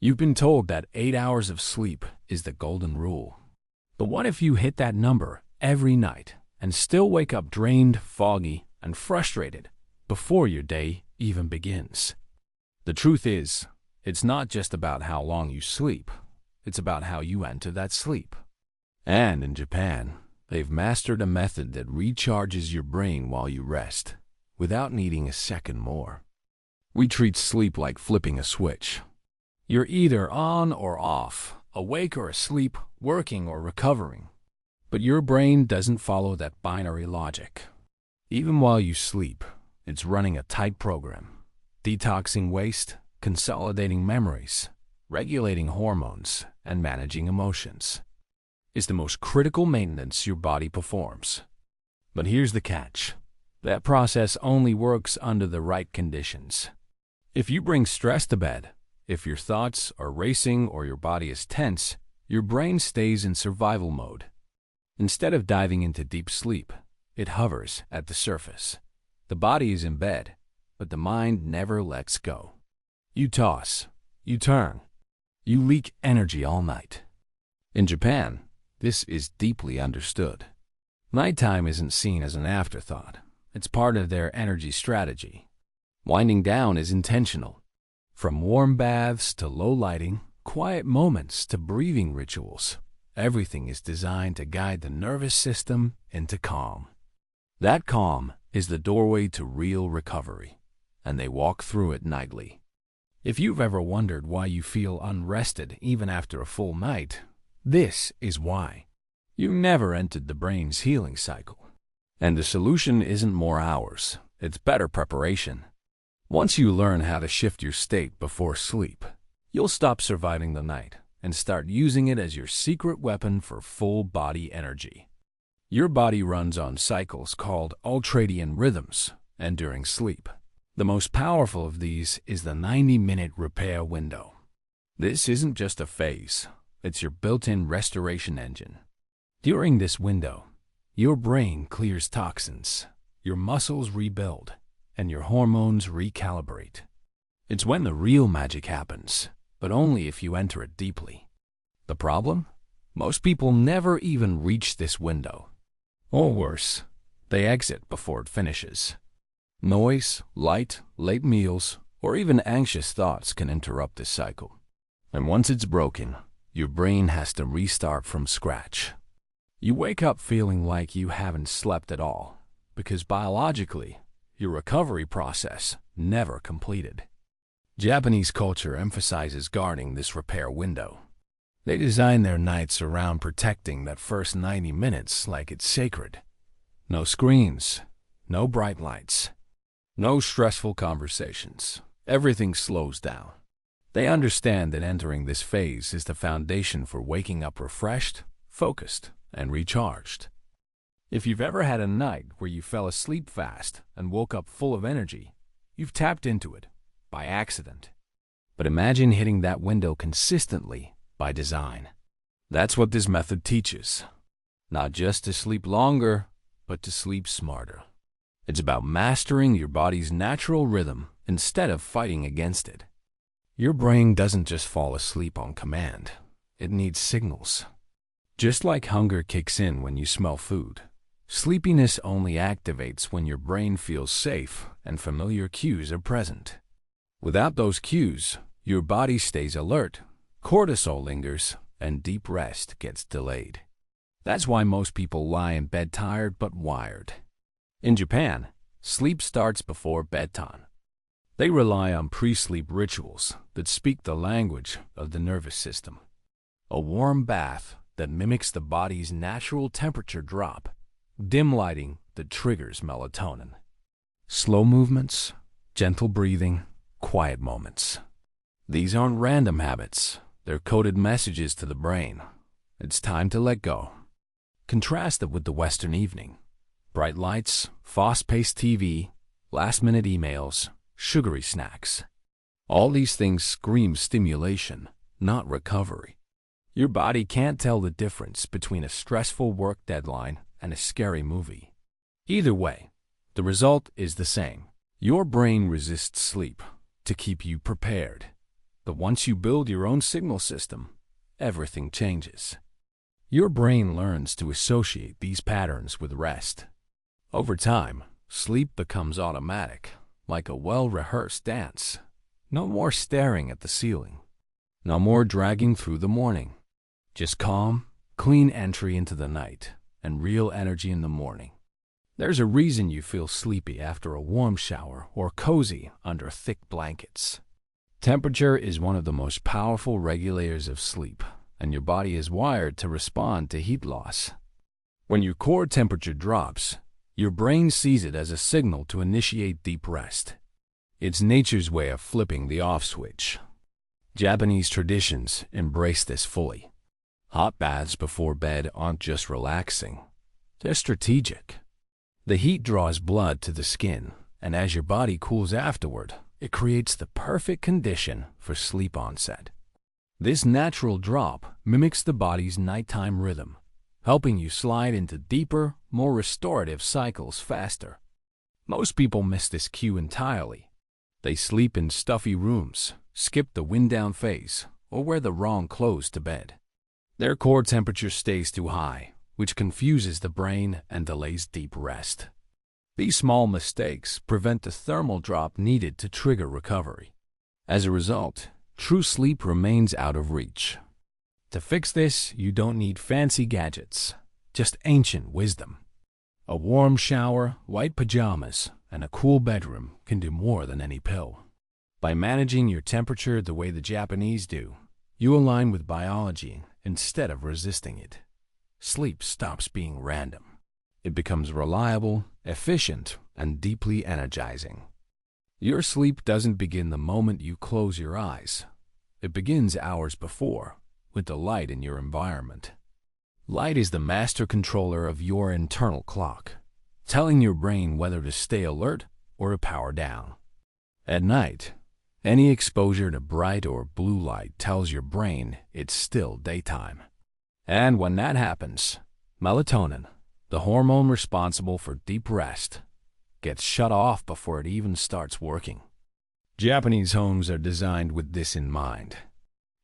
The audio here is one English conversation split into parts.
You've been told that 8 hours of sleep is the golden rule. But what if you hit that number every night and still wake up drained, foggy, and frustrated before your day even begins? The truth is, it's not just about how long you sleep, it's about how you enter that sleep. And in Japan, they've mastered a method that recharges your brain while you rest, without needing a second more. We treat sleep like flipping a switch. You're either on or off, awake or asleep, working or recovering. But your brain doesn't follow that binary logic. Even while you sleep, it's running a tight program, detoxing waste, consolidating memories, regulating hormones, and managing emotions. It's the most critical maintenance your body performs. But here's the catch. That process only works under the right conditions. If you bring stress to bed, if your thoughts are racing or your body is tense, your brain stays in survival mode. Instead of diving into deep sleep, it hovers at the surface. The body is in bed, but the mind never lets go. You toss, you turn, you leak energy all night. In Japan, this is deeply understood. Nighttime isn't seen as an afterthought. It's part of their energy strategy. Winding down is intentional. From warm baths to low lighting, quiet moments to breathing rituals, everything is designed to guide the nervous system into calm. That calm is the doorway to real recovery, and they walk through it nightly. If you've ever wondered why you feel unrested even after a full night, this is why. You never entered the brain's healing cycle. And the solution isn't more hours, it's better preparation. Once you learn how to shift your state before sleep, you'll stop surviving the night and start using it as your secret weapon for full-body energy. Your body runs on cycles called ultradian rhythms, and during sleep, the most powerful of these is the 90-minute repair window. This isn't just a phase, it's your built-in restoration engine. During this window, your brain clears toxins, your muscles rebuild, and your hormones recalibrate. It's when the real magic happens, but only if you enter it deeply. The problem? Most people never even reach this window. Or worse, they exit before it finishes. Noise, light, late meals, or even anxious thoughts can interrupt this cycle. And once it's broken, your brain has to restart from scratch. You wake up feeling like you haven't slept at all, because biologically, your recovery process never completed. Japanese culture emphasizes guarding this repair window. They design their nights around protecting that first 90 minutes like it's sacred. No screens, no bright lights, no stressful conversations. Everything slows down. They understand that entering this phase is the foundation for waking up refreshed, focused, and recharged. If you've ever had a night where you fell asleep fast and woke up full of energy, you've tapped into it by accident. But imagine hitting that window consistently by design. That's what this method teaches. Not just to sleep longer, but to sleep smarter. It's about mastering your body's natural rhythm instead of fighting against it. Your brain doesn't just fall asleep on command. It needs signals. Just like hunger kicks in when you smell food, sleepiness only activates when your brain feels safe and familiar cues are present. Without those cues, your body stays alert, cortisol lingers, and deep rest gets delayed. That's why most people lie in bed tired but wired. In Japan, sleep starts before bedtime. They rely on pre-sleep rituals that speak the language of the nervous system. A warm bath that mimics the body's natural temperature drop, dim lighting that triggers melatonin. Slow movements, gentle breathing, quiet moments. These aren't random habits. They're coded messages to the brain. It's time to let go. Contrast it with the Western evening. Bright lights, fast-paced TV, last-minute emails, sugary snacks. All these things scream stimulation, not recovery. Your body can't tell the difference between a stressful work deadline and a scary movie. Either way, the result is the same. Your brain resists sleep to keep you prepared. But once you build your own signal system, everything changes. Your brain learns to associate these patterns with rest. Over time, sleep becomes automatic, like a well-rehearsed dance. No more staring at the ceiling. No more dragging through the morning. Just calm, clean entry into the night and real energy in the morning. There's a reason you feel sleepy after a warm shower or cozy under thick blankets. Temperature is one of the most powerful regulators of sleep, and your body is wired to respond to heat loss. When your core temperature drops, your brain sees it as a signal to initiate deep rest. It's nature's way of flipping the off switch. Japanese traditions embrace this fully. Hot baths before bed aren't just relaxing, they're strategic. The heat draws blood to the skin, and as your body cools afterward, it creates the perfect condition for sleep onset. This natural drop mimics the body's nighttime rhythm, helping you slide into deeper, more restorative cycles faster. Most people miss this cue entirely. They sleep in stuffy rooms, skip the wind-down phase, or wear the wrong clothes to bed. Their core temperature stays too high, which confuses the brain and delays deep rest. These small mistakes prevent the thermal drop needed to trigger recovery. As a result, true sleep remains out of reach. To fix this, you don't need fancy gadgets, just ancient wisdom. A warm shower, white pajamas, and a cool bedroom can do more than any pill. By managing your temperature the way the Japanese do, you align with biology instead of resisting it. Sleep stops being random. It becomes reliable, efficient, and deeply energizing. Your sleep doesn't begin the moment you close your eyes. It begins hours before, with the light in your environment. Light is the master controller of your internal clock, telling your brain whether to stay alert or to power down. At night, any exposure to bright or blue light tells your brain it's still daytime. And when that happens, melatonin, the hormone responsible for deep rest, gets shut off before it even starts working. Japanese homes are designed with this in mind.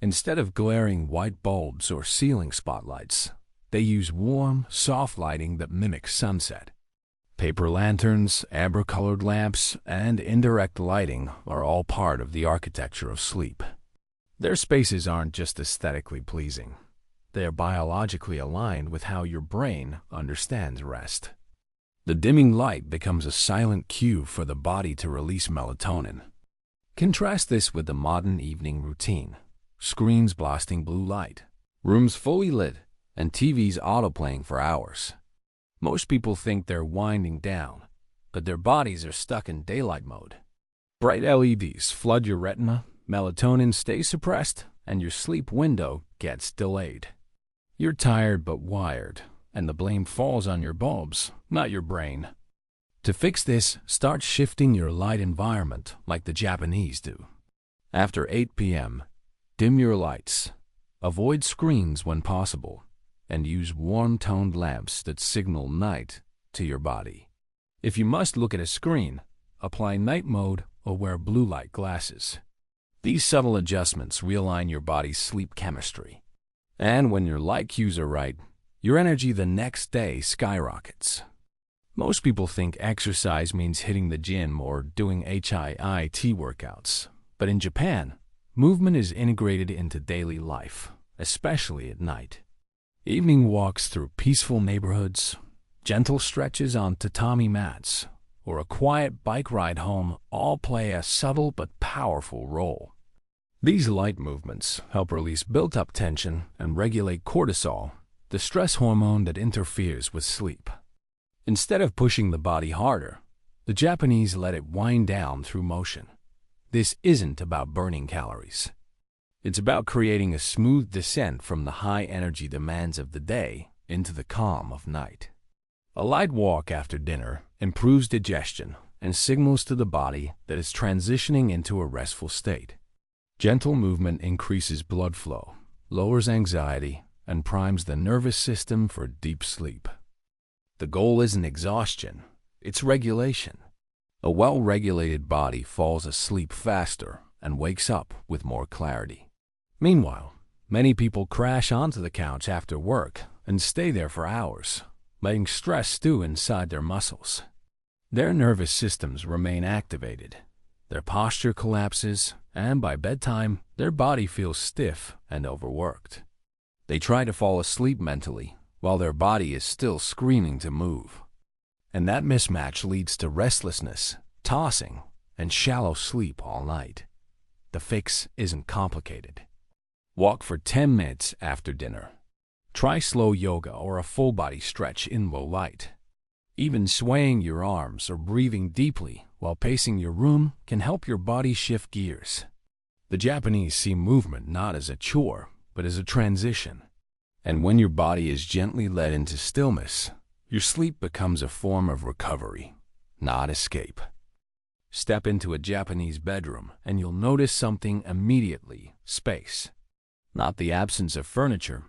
Instead of glaring white bulbs or ceiling spotlights, they use warm, soft lighting that mimics sunset. Paper lanterns, amber-colored lamps, and indirect lighting are all part of the architecture of sleep. Their spaces aren't just aesthetically pleasing. They are biologically aligned with how your brain understands rest. The dimming light becomes a silent cue for the body to release melatonin. Contrast this with the modern evening routine. Screens blasting blue light, rooms fully lit, and TVs autoplaying for hours. Most people think they're winding down, but their bodies are stuck in daylight mode. Bright LEDs flood your retina, melatonin stays suppressed, and your sleep window gets delayed. You're tired but wired, and the blame falls on your bulbs, not your brain. To fix this, start shifting your light environment like the Japanese do. After 8 p.m., dim your lights, avoid screens when possible, and use warm-toned lamps that signal night to your body. If you must look at a screen, apply night mode or wear blue light glasses. These subtle adjustments realign your body's sleep chemistry. And when your light cues are right, your energy the next day skyrockets. Most people think exercise means hitting the gym or doing HIIT workouts, but in Japan, movement is integrated into daily life, especially at night. Evening walks through peaceful neighborhoods, gentle stretches on tatami mats, or a quiet bike ride home all play a subtle but powerful role. These light movements help release built-up tension and regulate cortisol, the stress hormone that interferes with sleep. Instead of pushing the body harder, the Japanese let it wind down through motion. This isn't about burning calories. It's about creating a smooth descent from the high-energy demands of the day into the calm of night. A light walk after dinner improves digestion and signals to the body that it's transitioning into a restful state. Gentle movement increases blood flow, lowers anxiety, and primes the nervous system for deep sleep. The goal isn't exhaustion, it's regulation. A well-regulated body falls asleep faster and wakes up with more clarity. Meanwhile, many people crash onto the couch after work and stay there for hours, letting stress stew inside their muscles. Their nervous systems remain activated, their posture collapses, and by bedtime, their body feels stiff and overworked. They try to fall asleep mentally, while their body is still screaming to move. And that mismatch leads to restlessness, tossing, and shallow sleep all night. The fix isn't complicated. Walk for 10 minutes after dinner. Try slow yoga or a full-body stretch in low light. Even swaying your arms or breathing deeply while pacing your room can help your body shift gears. The Japanese see movement not as a chore, but as a transition. And when your body is gently led into stillness, your sleep becomes a form of recovery, not escape. Step into a Japanese bedroom and you'll notice something immediately: space. Not the absence of furniture,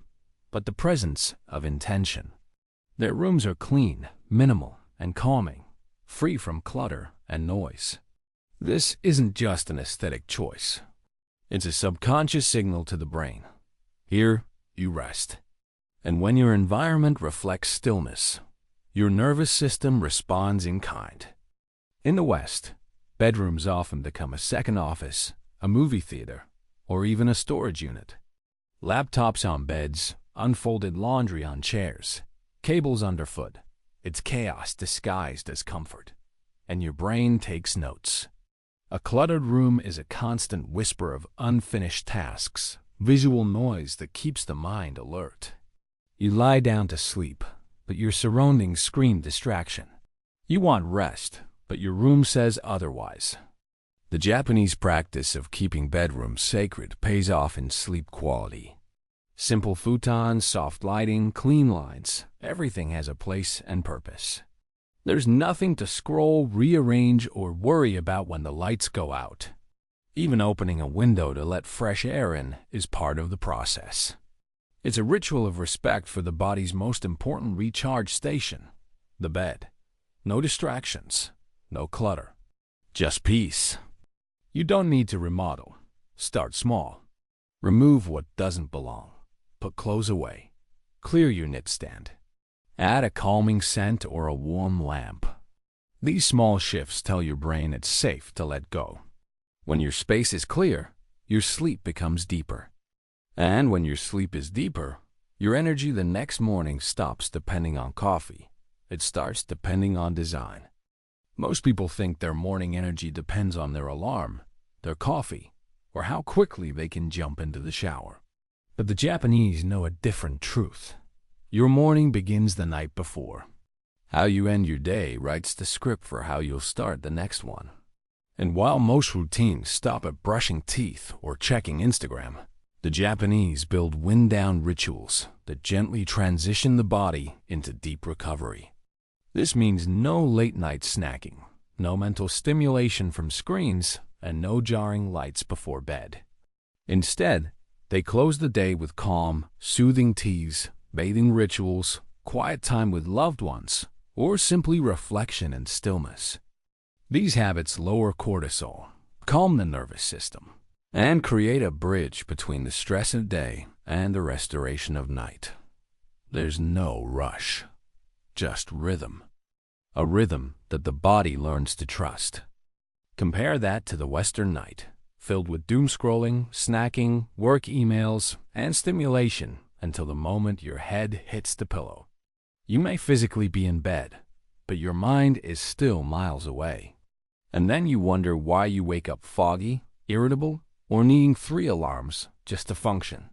but the presence of intention. Their rooms are clean, minimal, and calming, free from clutter and noise. This isn't just an aesthetic choice. It's a subconscious signal to the brain. Here, you rest. And when your environment reflects stillness, your nervous system responds in kind. In the West, bedrooms often become a second office, a movie theater, or even a storage unit. Laptops on beds, unfolded laundry on chairs, cables underfoot. It's chaos disguised as comfort. And your brain takes notes. A cluttered room is a constant whisper of unfinished tasks, visual noise that keeps the mind alert. You lie down to sleep, but your surroundings scream distraction. You want rest, but your room says otherwise. The Japanese practice of keeping bedrooms sacred pays off in sleep quality. Simple futons, soft lighting, clean lines, everything has a place and purpose. There's nothing to scroll, rearrange, or worry about when the lights go out. Even opening a window to let fresh air in is part of the process. It's a ritual of respect for the body's most important recharge station, the bed. No distractions, no clutter, just peace. You don't need to remodel. Start small. Remove what doesn't belong. Put clothes away. Clear your nightstand. Add a calming scent or a warm lamp. These small shifts tell your brain it's safe to let go. When your space is clear, your sleep becomes deeper. And when your sleep is deeper, your energy the next morning stops depending on coffee. It starts depending on design. Most people think their morning energy depends on their alarm, their coffee, or how quickly they can jump into the shower. But the Japanese know a different truth. Your morning begins the night before. How you end your day writes the script for how you'll start the next one. And while most routines stop at brushing teeth or checking Instagram, the Japanese build wind-down rituals that gently transition the body into deep recovery. This means no late-night snacking, no mental stimulation from screens, and no jarring lights before bed. Instead, they close the day with calm, soothing teas, bathing rituals, quiet time with loved ones, or simply reflection and stillness. These habits lower cortisol, calm the nervous system, and create a bridge between the stress of day and the restoration of night. There's no rush, just rhythm. A rhythm that the body learns to trust. Compare that to the Western night, filled with doom scrolling, snacking, work emails, and stimulation until the moment your head hits the pillow. You may physically be in bed, but your mind is still miles away. And then you wonder why you wake up foggy, irritable, or needing 3 alarms just to function.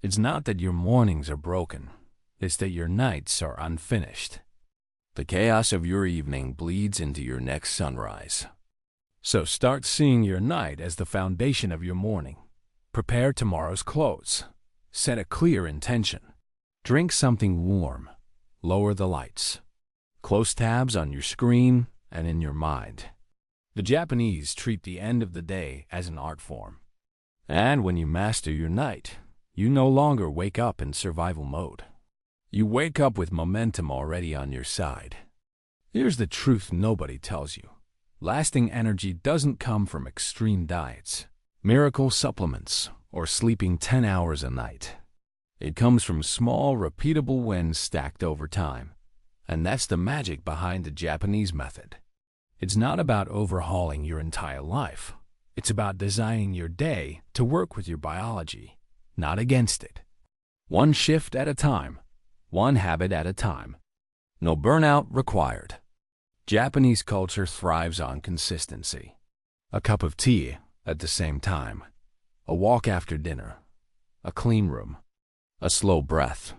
It's not that your mornings are broken. It's that your nights are unfinished. The chaos of your evening bleeds into your next sunrise. So start seeing your night as the foundation of your morning. Prepare tomorrow's clothes. Set a clear intention. Drink something warm. Lower the lights. Close tabs on your screen and in your mind. The Japanese treat the end of the day as an art form. And when you master your night, you no longer wake up in survival mode. You wake up with momentum already on your side. Here's the truth nobody tells you. Lasting energy doesn't come from extreme diets. miracle supplements, or sleeping 10 hours a night. It comes from small, repeatable wins stacked over time. And that's the magic behind the Japanese method. It's not about overhauling your entire life. It's about designing your day to work with your biology, not against it. One shift at a time, one habit at a time. No burnout required. Japanese culture thrives on consistency. A cup of tea at the same time, a walk after dinner, a clean room, a slow breath.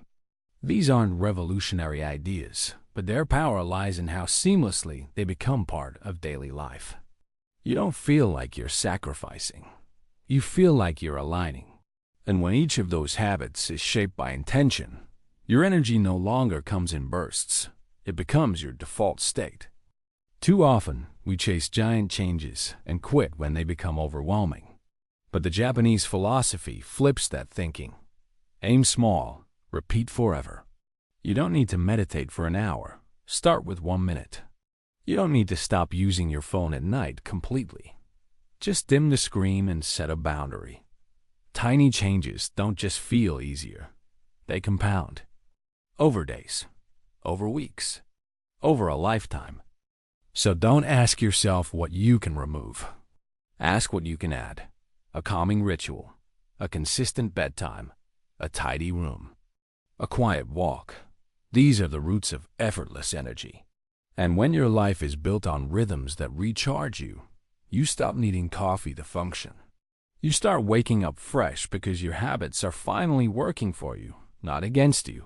These aren't revolutionary ideas, but their power lies in how seamlessly they become part of daily life. You don't feel like you're sacrificing. You feel like you're aligning. And when each of those habits is shaped by intention, your energy no longer comes in bursts. It becomes your default state. Too often, we chase giant changes and quit when they become overwhelming. But the Japanese philosophy flips that thinking. Aim small, repeat forever. You don't need to meditate for an hour. Start with 1 minute. You don't need to stop using your phone at night completely. Just dim the screen and set a boundary. Tiny changes don't just feel easier. They compound. Over days, over weeks, over a lifetime. So don't ask yourself what you can remove. Ask what you can add. A calming ritual, a consistent bedtime, a tidy room, a quiet walk. These are the roots of effortless energy. And when your life is built on rhythms that recharge you, you stop needing coffee to function. You start waking up fresh because your habits are finally working for you, not against you.